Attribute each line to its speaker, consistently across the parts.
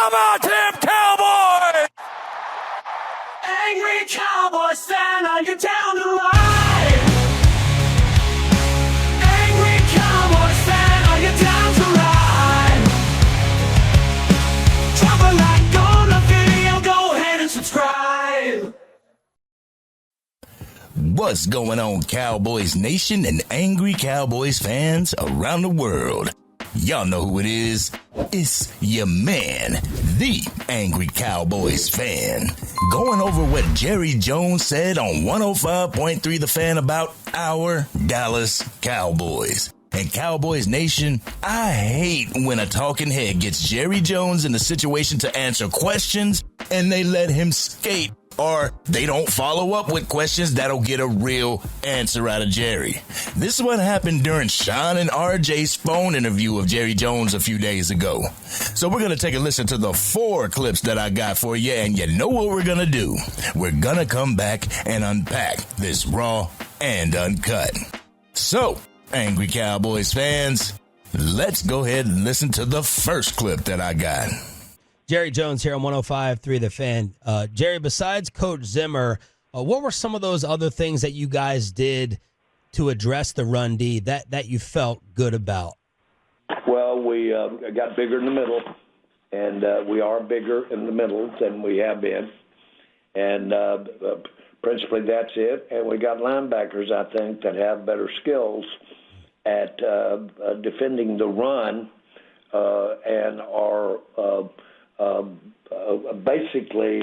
Speaker 1: How about them Cowboys?
Speaker 2: Angry Cowboys fan, are you down to ride? Angry Cowboys fan, are you down to ride? Drop a like on the video, go ahead and subscribe.
Speaker 3: What's going on, Cowboys Nation and Angry Cowboys fans around the world? Y'all know who it is. It's your man, the Angry Cowboys Fan. Going over what Jerry Jones said on 105.3 The Fan about our Dallas Cowboys. And Cowboys Nation, I hate when a talking head gets Jerry Jones in the situation to answer questions and they let him skate. Or they don't follow up with questions that'll get a real answer out of Jerry. This is what happened during Shan and RJ's phone interview of Jerry Jones a few days ago. So we're going to take a listen to the 4 clips that I got for you, and you know what we're going to do. We're going to come back and unpack this raw and uncut. So, Angry Cowboys fans, let's go ahead and listen to the first clip that I got.
Speaker 4: Jerry Jones here on 105.3 The Fan. Jerry, besides Coach Zimmer, what were some of those other things that you guys did to address the run D that you felt good about?
Speaker 5: Well, we got bigger in the middle, and we are bigger in the middle than we have been. And principally that's it. And we got linebackers, I think, that have better skills at defending the run and are basically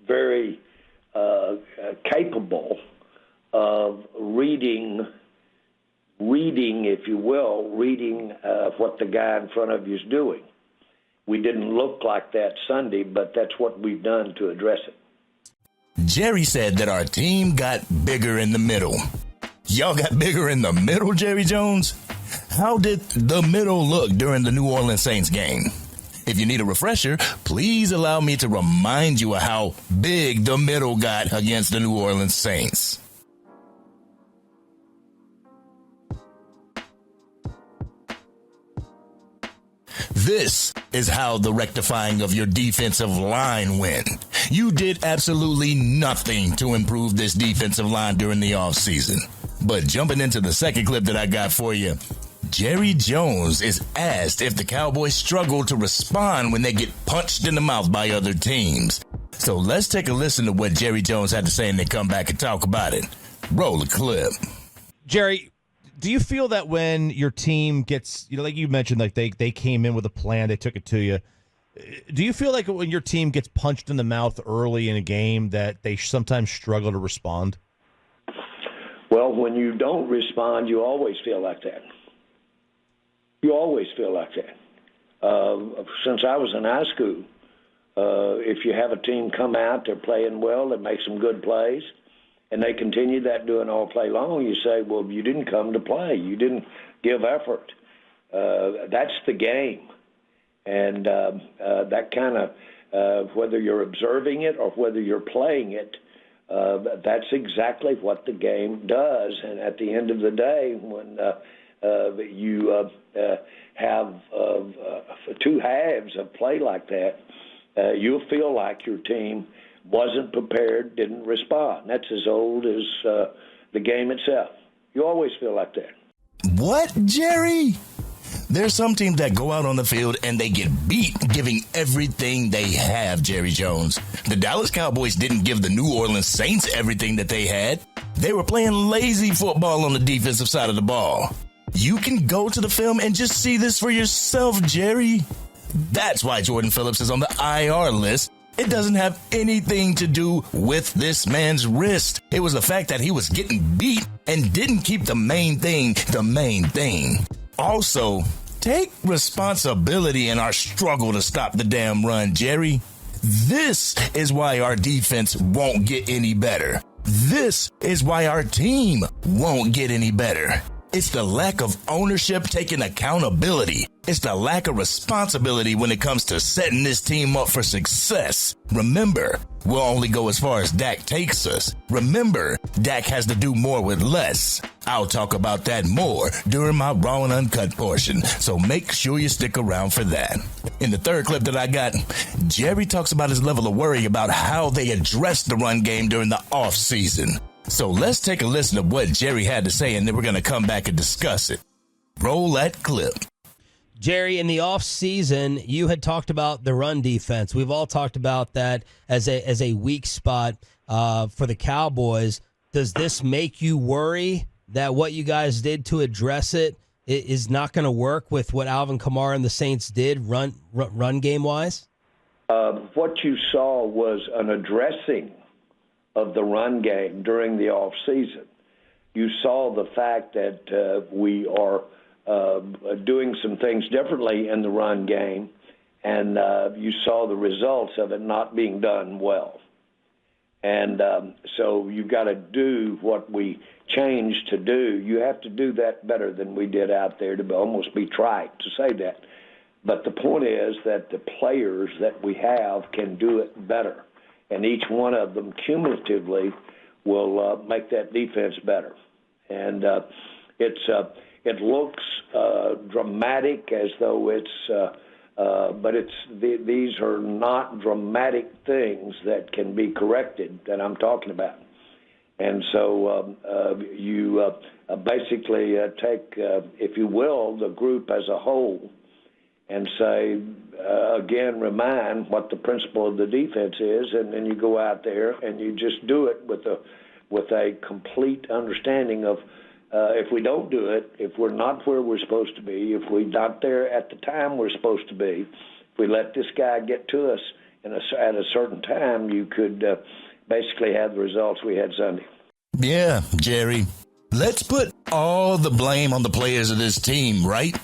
Speaker 5: very capable of reading, if you will, what the guy in front of you is doing. We didn't look like that Sunday, but that's what we've done to address it.
Speaker 3: Jerry said that our team got bigger in the middle. Y'all got bigger in the middle, Jerry Jones? How did the middle look during the New Orleans Saints game? If you need a refresher, please allow me to remind you of how big the middle got against the New Orleans Saints. This is how the rectifying of your defensive line went. You did absolutely nothing to improve this defensive line during the offseason. But jumping into the second clip that I got for you, Jerry Jones is asked if the Cowboys struggle to respond when they get punched in the mouth by other teams. So let's take a listen to what Jerry Jones had to say and then come back and talk about it. Roll the clip.
Speaker 6: Jerry, do you feel that when your team gets, like you mentioned, like they came in with a plan, they took it to you. Do you feel like when your team gets punched in the mouth early in a game that they sometimes struggle to respond?
Speaker 5: Well, when you don't respond, you always feel like that. You always feel like that. Since I was in high school, if you have a team come out, they're playing well, they make some good plays, and they continue that doing all play long, you say, well, you didn't come to play. You didn't give effort. That's the game. And that kind of, whether you're observing it or whether you're playing it, that's exactly what the game does. And at the end of the day, when you have 2 halves of play like that, you'll feel like your team wasn't prepared, didn't respond. That's as old as the game itself. You always feel like that.
Speaker 3: What, Jerry? There's some teams that go out on the field and they get beat giving everything they have, Jerry Jones. The Dallas Cowboys didn't give the New Orleans Saints everything that they had. They were playing lazy football on the defensive side of the ball. You can go to the film and just see this for yourself, Jerry. That's why Jordan Phillips is on the IR list. It doesn't have anything to do with this man's wrist. It was the fact that he was getting beat and didn't keep the main thing the main thing. Also, take responsibility in our struggle to stop the damn run, Jerry. This is why our defense won't get any better. This is why our team won't get any better. It's the lack of ownership taking accountability. It's the lack of responsibility when it comes to setting this team up for success. Remember, we'll only go as far as Dak takes us. Remember, Dak has to do more with less. I'll talk about that more during my Raw and Uncut portion, so make sure you stick around for that. In the third clip that I got, Jerry talks about his level of worry about how they addressed the run game during the offseason. So let's take a listen to what Jerry had to say, and then we're going to come back and discuss it. Roll that clip.
Speaker 4: Jerry, in the offseason, you had talked about the run defense. We've all talked about that as a weak spot for the Cowboys. Does this make you worry that what you guys did to address it is not going to work with what Alvin Kamara and the Saints did run game-wise?
Speaker 5: What you saw was an addressing of the run game during the offseason. You saw the fact that we are doing some things differently in the run game, and you saw the results of it not being done well. And so you've got to do what we changed to do. You have to do that better than we did out there, to almost be trite to say that. But the point is that the players that we have can do it better, and each one of them cumulatively will make that defense better. And it looks dramatic, as though it's but these are not dramatic things that can be corrected that I'm talking about. And so you basically take, if you will, the group as a whole and say, again, remind what the principle of the defense is, and then you go out there and you just do it with a complete understanding of if we don't do it, if we're not where we're supposed to be, if we're not there at the time we're supposed to be, if we let this guy get to us at a certain time, you could basically have the results we had Sunday.
Speaker 3: Yeah, Jerry. Let's put all the blame on the players of this team, right?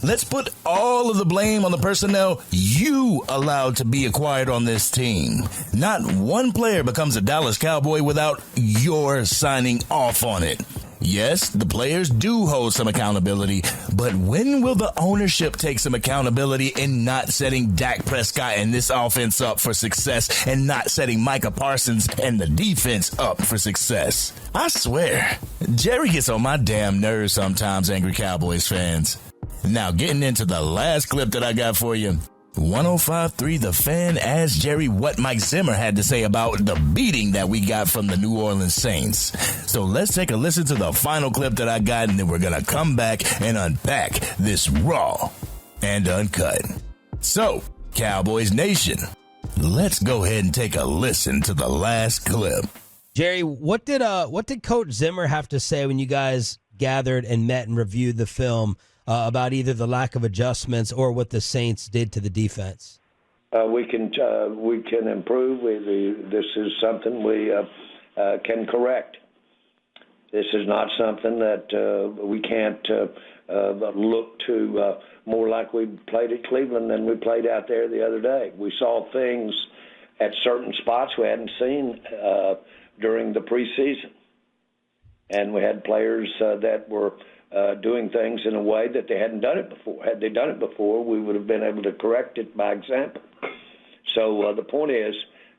Speaker 3: Let's put all of the blame on the personnel you allowed to be acquired on this team. Not one player becomes a Dallas Cowboy without your signing off on it. Yes, the players do hold some accountability, but when will the ownership take some accountability in not setting Dak Prescott and this offense up for success and not setting Micah Parsons and the defense up for success? I swear, Jerry gets on my damn nerves sometimes, Angry Cowboys fans. Now, getting into the last clip that I got for you. 105.3 The Fan asked Jerry what Mike Zimmer had to say about the beating that we got from the New Orleans Saints. So let's take a listen to the final clip that I got, and then we're going to come back and unpack this Raw and Uncut. So, Cowboys Nation, let's go ahead and take a listen to the last clip.
Speaker 4: Jerry, what did Coach Zimmer have to say when you guys gathered and met and reviewed the film about either the lack of adjustments or what the Saints did to the defense?
Speaker 5: We can improve. This is something we can correct. This is not something that we can't look to more like we played at Cleveland than we played out there the other day. We saw things at certain spots we hadn't seen during the preseason. And we had players that were doing things in a way that they hadn't done it before. Had they done it before, we would have been able to correct it by example. So the point is,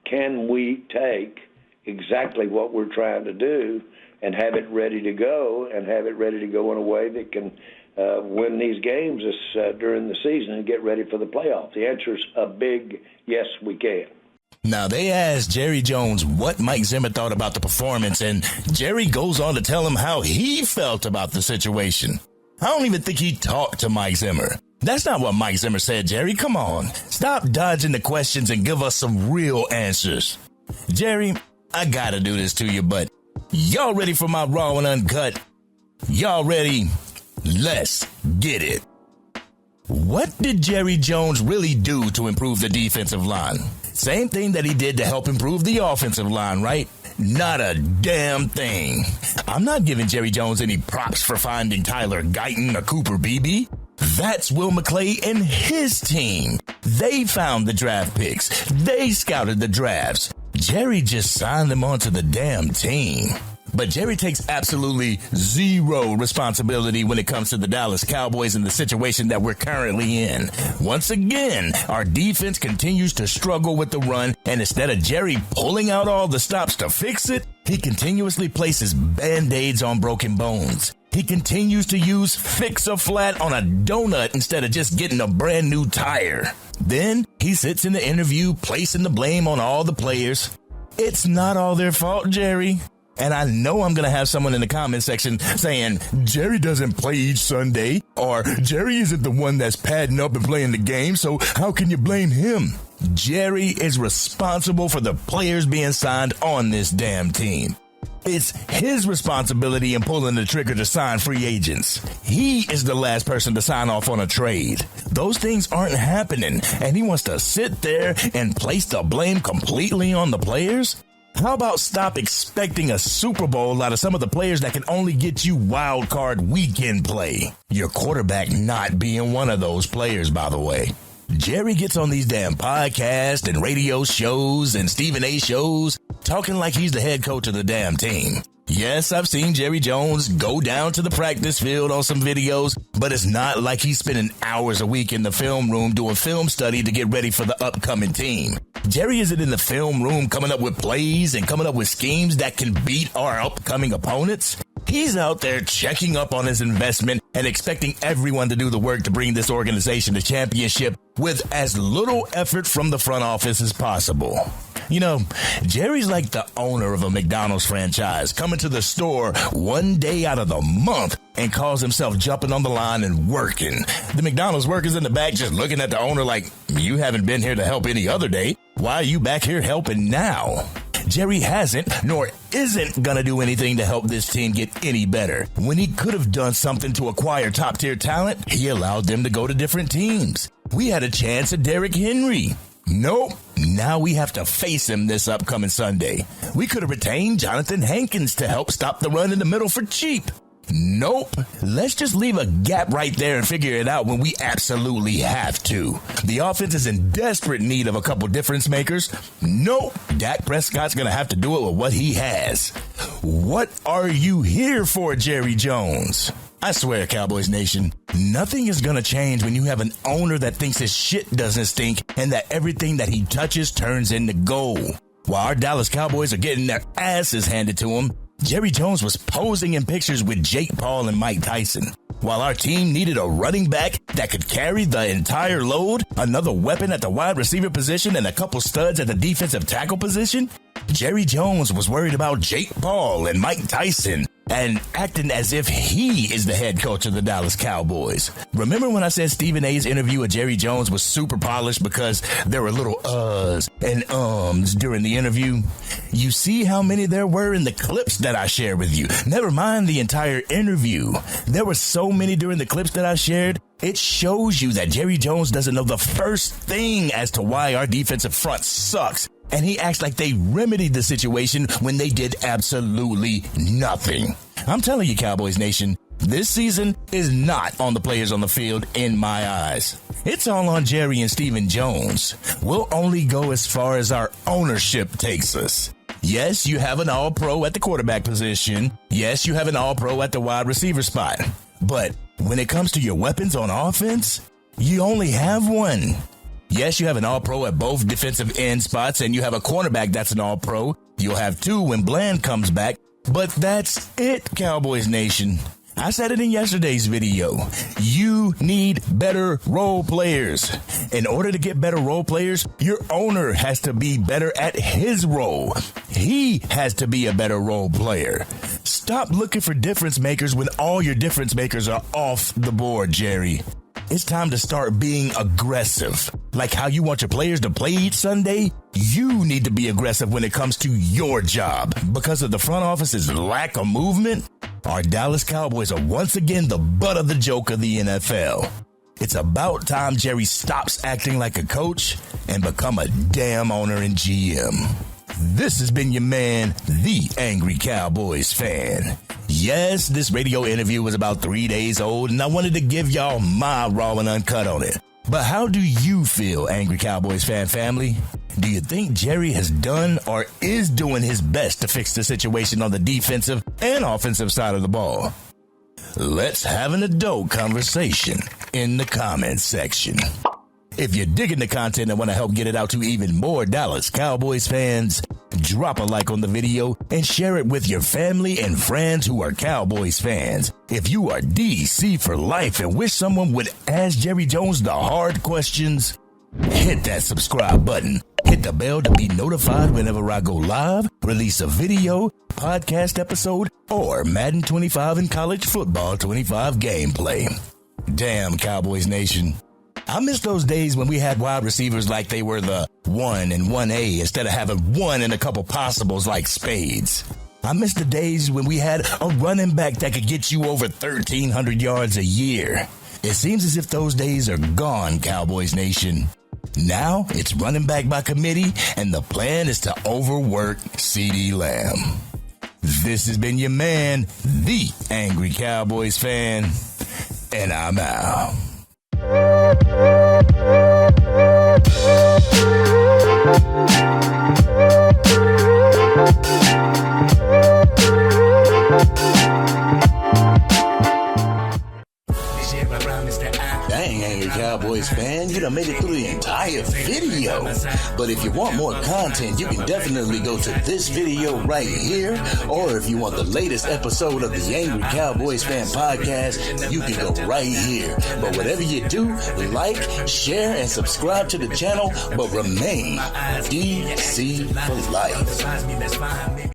Speaker 5: can we take exactly what we're trying to do and have it ready to go, and have it ready to go in a way that can win these games during the season and get ready for the playoff? The answer is a big yes, we can.
Speaker 3: Now, they asked Jerry Jones what Mike Zimmer thought about the performance, and Jerry goes on to tell him how he felt about the situation. I don't even think he talked to Mike Zimmer. That's not what Mike Zimmer said, Jerry. Come on. Stop dodging the questions and give us some real answers. Jerry, I gotta do this to you, but y'all ready for my Raw and Uncut? Y'all ready? Let's get it. What did Jerry Jones really do to improve the defensive line? Same thing that he did to help improve the offensive line, right? Not a damn thing. I'm not giving Jerry Jones any props for finding Tyler Guyton or Cooper Beebe. That's Will McClay and his team. They found the draft picks. They scouted the drafts. Jerry just signed them onto the damn team. But Jerry takes absolutely zero responsibility when it comes to the Dallas Cowboys and the situation that we're currently in. Once again, our defense continues to struggle with the run, and instead of Jerry pulling out all the stops to fix it, he continuously places Band-Aids on broken bones. He continues to use fix-a-flat on a donut instead of just getting a brand new tire. Then he sits in the interview placing the blame on all the players. It's not all their fault, Jerry. And I know I'm going to have someone in the comment section saying, Jerry doesn't play each Sunday, or Jerry isn't the one that's padding up and playing the game, so how can you blame him? Jerry is responsible for the players being signed on this damn team. It's his responsibility in pulling the trigger to sign free agents. He is the last person to sign off on a trade. Those things aren't happening, and he wants to sit there and place the blame completely on the players? How about stop expecting a Super Bowl out of some of the players that can only get you wild card weekend play? Your quarterback not being one of those players, by the way. Jerry gets on these damn podcasts and radio shows and Stephen A shows talking like he's the head coach of the damn team. Yes, I've seen Jerry Jones go down to the practice field on some videos, but it's not like he's spending hours a week in the film room doing film study to get ready for the upcoming team. Jerry isn't in the film room coming up with plays and coming up with schemes that can beat our upcoming opponents. He's out there checking up on his investment and expecting everyone to do the work to bring this organization to championship with as little effort from the front office as possible. You know, Jerry's like the owner of a McDonald's franchise coming to the store one day out of the month and calls himself jumping on the line and working. The McDonald's workers in the back just looking at the owner like, you haven't been here to help any other day. Why are you back here helping now? Jerry hasn't, nor isn't going to do anything to help this team get any better. When he could have done something to acquire top-tier talent, he allowed them to go to different teams. We had a chance at Derrick Henry. Nope. Now we have to face him this upcoming Sunday. We could have retained Jonathan Hankins to help stop the run in the middle for cheap. Nope. Let's just leave a gap right there and figure it out when we absolutely have to. The offense is in desperate need of a couple difference makers. Nope. Dak Prescott's going to have to do it with what he has. What are you here for, Jerry Jones? I swear, Cowboys Nation, nothing is going to change when you have an owner that thinks his shit doesn't stink and that everything that he touches turns into gold. While our Dallas Cowboys are getting their asses handed to them, Jerry Jones was posing in pictures with Jake Paul and Mike Tyson. While our team needed a running back that could carry the entire load, another weapon at the wide receiver position, and a couple studs at the defensive tackle position, Jerry Jones was worried about Jake Paul and Mike Tyson and acting as if he is the head coach of the Dallas Cowboys. Remember when I said Stephen A's interview with Jerry Jones was super polished because there were little uhs and ums during the interview? You see how many there were in the clips that I shared with you. Never mind the entire interview. There were so many during the clips that I shared. It shows you that Jerry Jones doesn't know the first thing as to why our defensive front sucks. And he acts like they remedied the situation when they did absolutely nothing. I'm telling you, Cowboys Nation, this season is not on the players on the field in my eyes. It's all on Jerry and Stephen Jones. We'll only go as far as our ownership takes us. Yes, you have an all-pro at the quarterback position. Yes, you have an all-pro at the wide receiver spot. But when it comes to your weapons on offense, you only have one. Yes, you have an all-pro at both defensive end spots, and you have a cornerback that's an all-pro. You'll have two when Bland comes back, but that's it, Cowboys Nation. I said it in yesterday's video. You need better role players. In order to get better role players, your owner has to be better at his role. He has to be a better role player. Stop looking for difference makers when all your difference makers are off the board, Jerry. It's time to start being aggressive. Like how you want your players to play each Sunday, you need to be aggressive when it comes to your job. Because of the front office's lack of movement, our Dallas Cowboys are once again the butt of the joke of the NFL. It's about time Jerry stops acting like a coach and become a damn owner and GM. This has been your man, the Angry Cowboys Fan. Yes, this radio interview was about 3 days old, and I wanted to give y'all my raw and uncut on it. But how do you feel, Angry Cowboys Fan family? Do you think Jerry has done or is doing his best to fix the situation on the defensive and offensive side of the ball? Let's have an adult conversation in the comments section. If you're digging the content and want to help get it out to even more Dallas Cowboys fans, drop a like on the video and share it with your family and friends who are Cowboys fans. If you are DC for life and wish someone would ask Jerry Jones the hard questions, hit that subscribe button. Hit the bell to be notified whenever I go live, release a video, podcast episode, or Madden 25 and College Football 25 gameplay. Damn, Cowboys Nation. I miss those days when we had wide receivers like they were the 1 and 1A instead of having one and a couple possibles like spades. I miss the days when we had a running back that could get you over 1,300 yards a year. It seems as if those days are gone, Cowboys Nation. Now it's running back by committee, and the plan is to overwork CeeDee Lamb. This has been your man, the Angry Cowboys Fan, and I'm out. Dang, Angry Cowboys fan, you done made it through the entire video. But if you want more content, you can definitely go to this video right here. Or if you want the latest episode of the Angry Cowboys Fan podcast, you can go right here. But whatever you do, like, share, and subscribe to the channel, but remain DC for life.